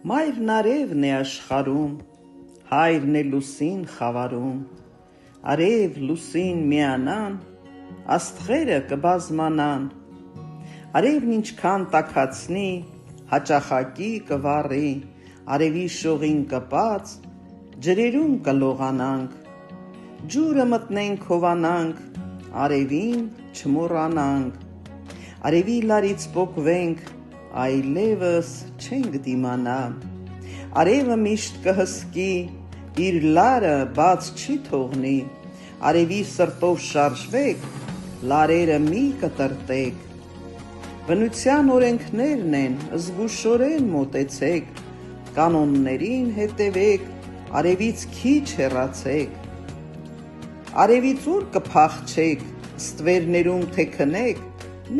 Մայրն արևն է աշխարհում, հայրն է լուսին խավարում, արև լուսին միանան, աստղերը կբազմանան, արևն ինչքան տաքացնի, հաճախակի կվառի, արևի շողին կպած, ջրերում կլողանանք, ջուրը մտնենք հովանանք, արևին չմոռանանք, արևի լարից պոկվենք, այլևս չենք դիմանա, արևը միշտ կհսկի, իր լարը բաց չի թողնի, արևի սրտով շարժվեք, լարերը մի կտրտեք, բնության օրենքներն են, զգուշորեն մոտեցեք, կանոններին հետևեք, արևից քիչ հեռացեք, արևից ուր կփախչեք, ստվերներում թե քնեք,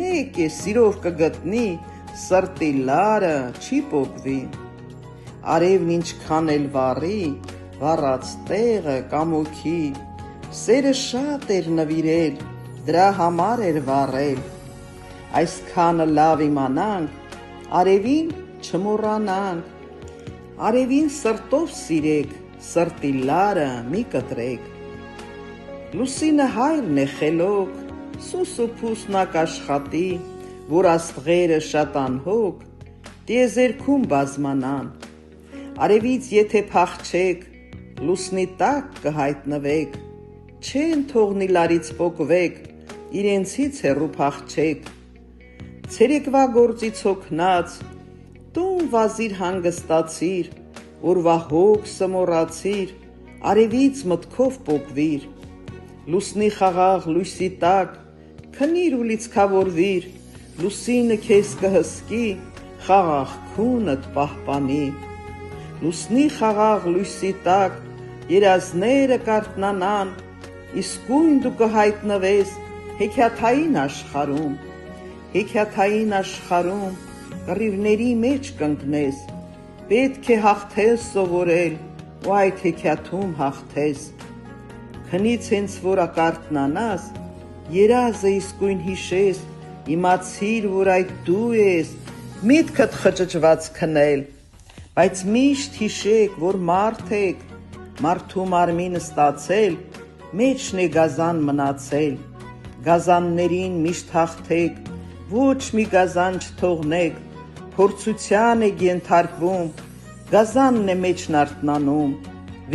մեկ է սիրով կգտնի, սրտի լարը չի պոկվի, արևն ինչքան էլ վառի, վառած տեղը կամոքի, սերը շատ էր նվիրել, դրա համար էր վառել, այսքանը լավ իմանանք, արևին չմոռանանք, արևին սրտով սիրեք, սրտի լարը մի կտրեք, լուսինը հայրն է խելոք, սուս ու փուսնա կաշխատի, որ աստղերը շատ անհոգ, տիեզերքում բազմանան, արևից եթե փախչեք, լուսնի տակ կհայտնվեք, չեն թողնի լարից պոկվեք, իրենցից հեռու փախչեք, ցերեկվա գործից հոգնած, տուն վազիր հանգստացիր, օրվա հոգսը մոռացիր, արևից մտքով պոկվիր, լուսնի խաղաղ լույսի տակ, քնիր ու լիցքավորվիր, լուսինը քեզ կհսկի, խաղաղ քունդ պահպանի, լուսնի խաղաղ լույսի տակ, երազները կարթնանան, իսկույն դու կհայտնվես հեքիաթային աշխարհում, հեքիաթային աշխարհում կռիվների մեջ կընկնես, պետք է հաղթես սովորել ու այդ հեքիաթում հաղթես, քնից հենց որ կարթնանաս, երազը իսկույն հիշես, իմացիր, որ այդ դու ես, միտքդ խճճված քնել, բայց միշտ հիշեք, որ մարդ եք, մարդու մարմինը ստացել, մեջն է գազան մնացել, գազաններին միշտ հաղթեք, ոչ մի գազան չթողնեք, փորձության եք ենթարկվում, գազանն է մեջն արթնանում,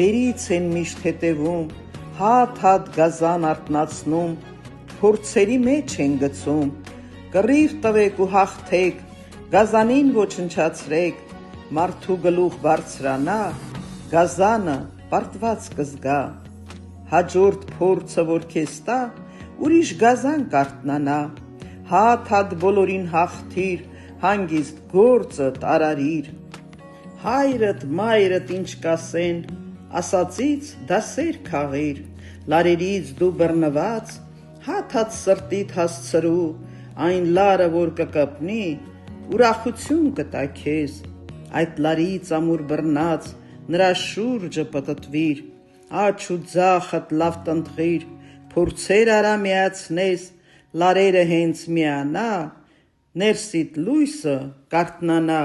վերից են միշտ հետևում, հատ-հատ գազան արթնացնում, փորձերի մեջ են գցում, կռիվ տվեք ու հաղթեք, գազանին ոչնչացրեք, մարդու գլուխ բարձրանա, գազանը պարտված կզգա, հաջորդ փորձը որ քեզ տա, ուրիշ գազան կարթնանա, հատ-հատ բոլորին հաղթիր, հանգիստ գործդ արարիր, հայրդ մայրդ ինչ կասեն, ասածից դասեր քաղիր, լարերից դու բռնված, հատ-հատ սրտիդ հասցրու, այն լարը որ կկպնի, ուրախություն կտա քեզ, այդ լարից ամուր բռնած, նրա շուրջը պտտվիր, աջ ու ձախդ լավ տնտղիր, փորձեր արա միացնես, լարերը հենց միանա, ներսիդ լույսը կարթնանա,